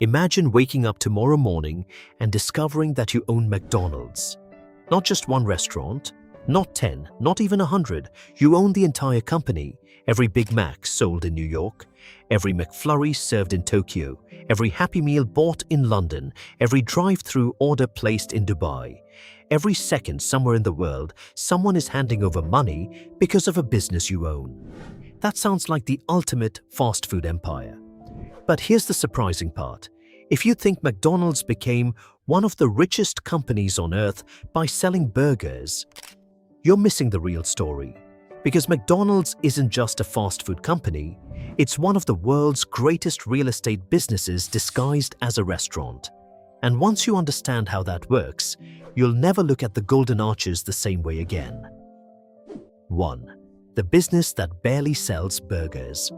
Imagine waking up tomorrow morning and discovering that you own McDonald's. Not just one restaurant, not 10, not even 100. You own the entire company. Every Big Mac sold in New York, every McFlurry served in Tokyo, every Happy Meal bought in London, every drive-through order placed in Dubai. Every second somewhere in the world, someone is handing over money because of a business you own. That sounds like the ultimate fast food empire. But here's the surprising part. If you think McDonald's became one of the richest companies on earth by selling burgers, you're missing the real story. Because McDonald's isn't just a fast food company, it's one of the world's greatest real estate businesses disguised as a restaurant. And once you understand how that works, you'll never look at the golden arches the same way again. 1. The business that barely sells burgers.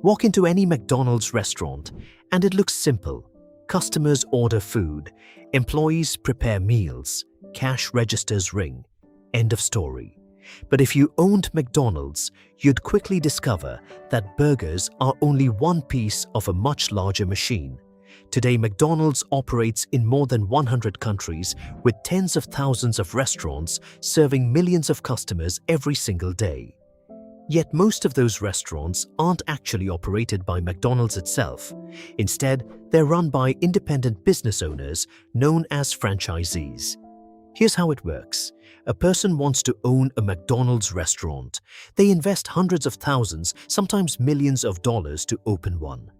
Walk into any McDonald's restaurant and it looks simple. Customers order food, employees prepare meals, cash registers ring. End of story. But if you owned McDonald's, you'd quickly discover that burgers are only one piece of a much larger machine. Today, McDonald's operates in more than 100 countries with tens of thousands of restaurants serving millions of customers every single day. Yet most of those restaurants aren't actually operated by McDonald's itself. Instead, they're run by independent business owners known as franchisees. Here's how it works. A person wants to own a McDonald's restaurant. They invest hundreds of thousands, sometimes millions of dollars to open one.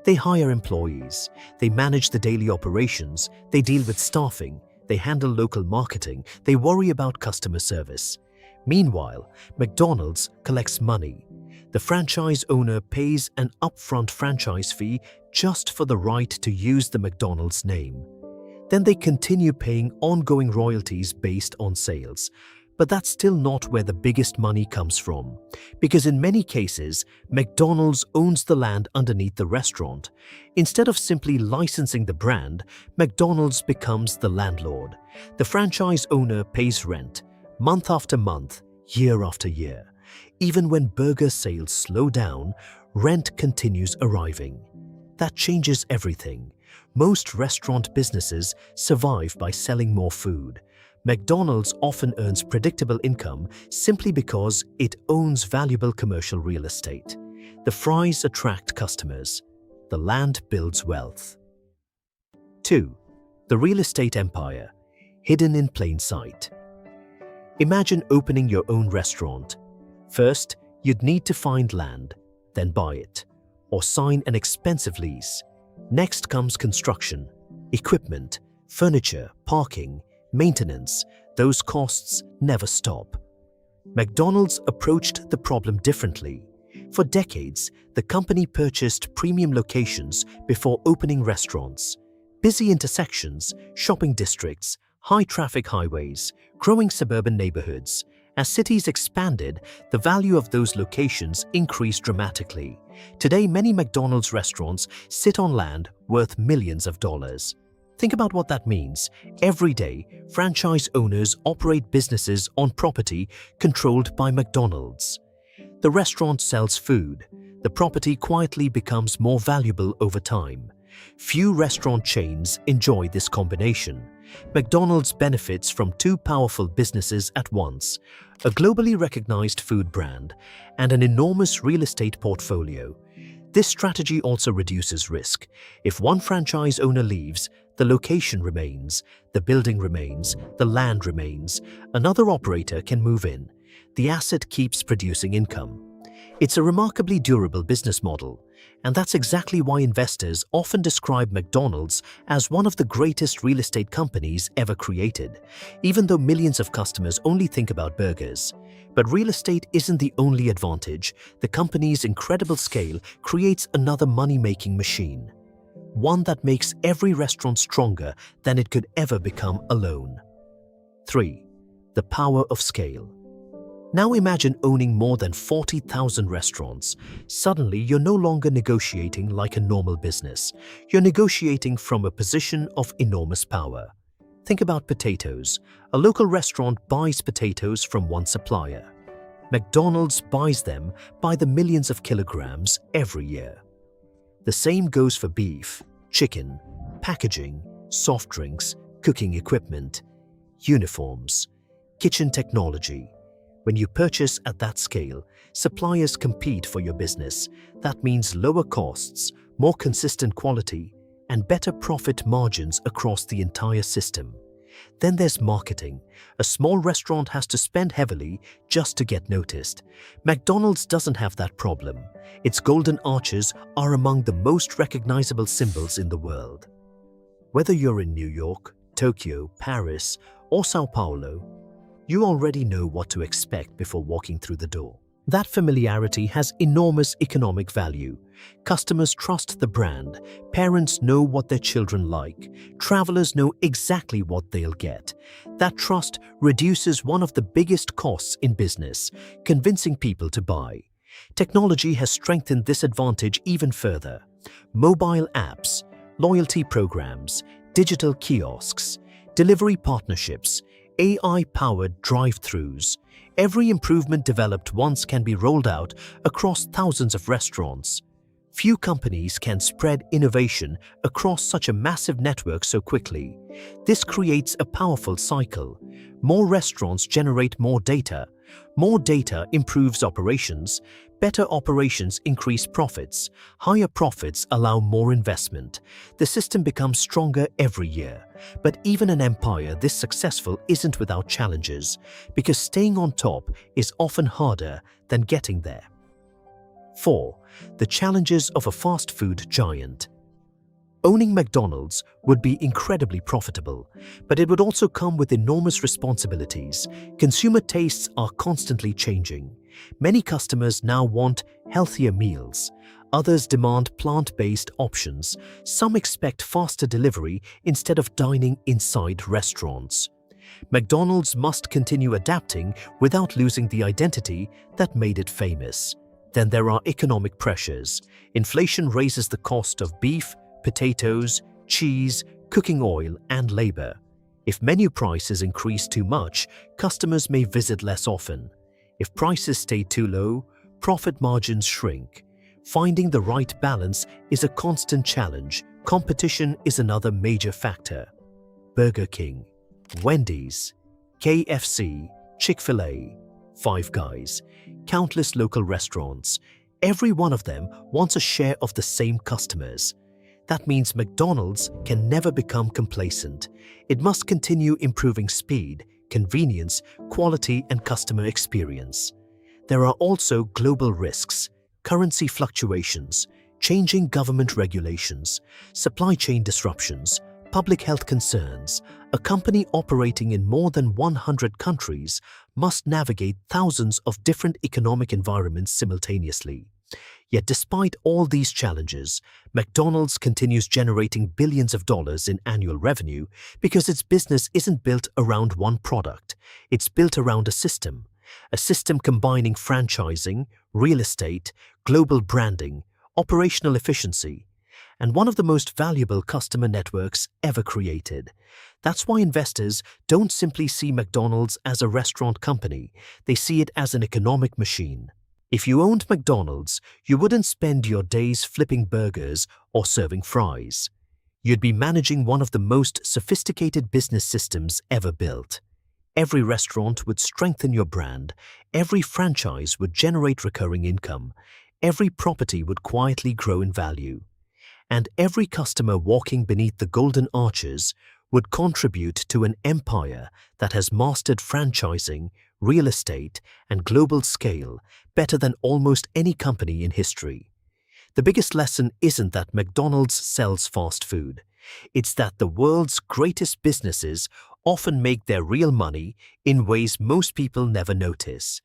They hire employees. They manage the daily operations. They deal with staffing. They handle local marketing. They worry about customer service. Meanwhile, McDonald's collects money. The franchise owner pays an upfront franchise fee just for the right to use the McDonald's name. Then they continue paying ongoing royalties based on sales. But that's still not where the biggest money comes from. Because in many cases, McDonald's owns the land underneath the restaurant. Instead of simply licensing the brand, McDonald's becomes the landlord. The franchise owner pays rent, month after month, year after year. Even when burger sales slow down, rent continues arriving. That changes everything. Most restaurant businesses survive by selling more food. McDonald's often earns predictable income simply because it owns valuable commercial real estate. The fries attract customers. The land builds wealth. 2. The real estate empire, hidden in plain sight. Imagine opening your own restaurant. First, you'd need to find land, then buy it, or sign an expensive lease. Next comes construction, equipment, furniture, parking, maintenance. Those costs never stop. McDonald's approached the problem differently. For decades, the company purchased premium locations before opening restaurants. Busy intersections, shopping districts, high-traffic highways, growing suburban neighborhoods. As cities expanded, the value of those locations increased dramatically. Today, many McDonald's restaurants sit on land worth millions of dollars. Think about what that means. Every day, franchise owners operate businesses on property controlled by McDonald's. The restaurant sells food. The property quietly becomes more valuable over time. Few restaurant chains enjoy this combination. McDonald's benefits from two powerful businesses at once: a globally recognized food brand and an enormous real estate portfolio. This strategy also reduces risk. If one franchise owner leaves, the location remains, the building remains, the land remains. Another operator can move in. The asset keeps producing income. It's a remarkably durable business model. And that's exactly why investors often describe McDonald's as one of the greatest real estate companies ever created, even though millions of customers only think about burgers. But real estate isn't the only advantage. The company's incredible scale creates another money-making machine, one that makes every restaurant stronger than it could ever become alone. 3. The power of scale. Now imagine owning more than 40,000 restaurants. Suddenly, you're no longer negotiating like a normal business. You're negotiating from a position of enormous power. Think about potatoes. A local restaurant buys potatoes from one supplier. McDonald's buys them by the millions of kilograms every year. The same goes for beef, chicken, packaging, soft drinks, cooking equipment, uniforms, kitchen technology. When you purchase at that scale, suppliers compete for your business. That means lower costs, more consistent quality, and better profit margins across the entire system. Then there's marketing. A small restaurant has to spend heavily just to get noticed. McDonald's doesn't have that problem. Its golden arches are among the most recognizable symbols in the world. Whether you're in New York, Tokyo, Paris, or Sao Paulo, you already know what to expect before walking through the door. That familiarity has enormous economic value. Customers trust the brand, parents know what their children like, travelers know exactly what they'll get. That trust reduces one of the biggest costs in business, convincing people to buy. Technology has strengthened this advantage even further. Mobile apps, loyalty programs, digital kiosks, delivery partnerships, AI-powered drive-thrus. Every improvement developed once can be rolled out across thousands of restaurants. Few companies can spread innovation across such a massive network so quickly. This creates a powerful cycle. More restaurants generate more data. More data improves operations. Better operations increase profits. Higher profits allow more investment. The system becomes stronger every year. But even an empire this successful isn't without challenges, because staying on top is often harder than getting there. 4. The challenges of a fast food giant. Owning McDonald's would be incredibly profitable, but it would also come with enormous responsibilities. Consumer tastes are constantly changing. Many customers now want healthier meals. Others demand plant-based options. Some expect faster delivery instead of dining inside restaurants. McDonald's must continue adapting without losing the identity that made it famous. Then there are economic pressures. Inflation raises the cost of beef, potatoes, cheese, cooking oil, and labor. If menu prices increase too much, customers may visit less often. If prices stay too low, profit margins shrink. Finding the right balance is a constant challenge. Competition is another major factor. Burger King, Wendy's, KFC, Chick-fil-A, Five Guys, countless local restaurants. Every one of them wants a share of the same customers. That means McDonald's can never become complacent. It must continue improving speed, convenience, quality, and customer experience. There are also global risks, currency fluctuations, changing government regulations, supply chain disruptions, public health concerns. A company operating in more than 100 countries must navigate thousands of different economic environments simultaneously. Yet despite all these challenges, McDonald's continues generating billions of dollars in annual revenue because its business isn't built around one product. It's built around a system combining franchising, real estate, global branding, operational efficiency, and one of the most valuable customer networks ever created. That's why investors don't simply see McDonald's as a restaurant company, they see it as an economic machine. If you owned McDonald's, you wouldn't spend your days flipping burgers or serving fries. You'd be managing one of the most sophisticated business systems ever built. Every restaurant would strengthen your brand, every franchise would generate recurring income, every property would quietly grow in value, and every customer walking beneath the golden arches would contribute to an empire that has mastered franchising, real estate, and global scale better than almost any company in history. The biggest lesson isn't that McDonald's sells fast food. It's that the world's greatest businesses often make their real money in ways most people never notice.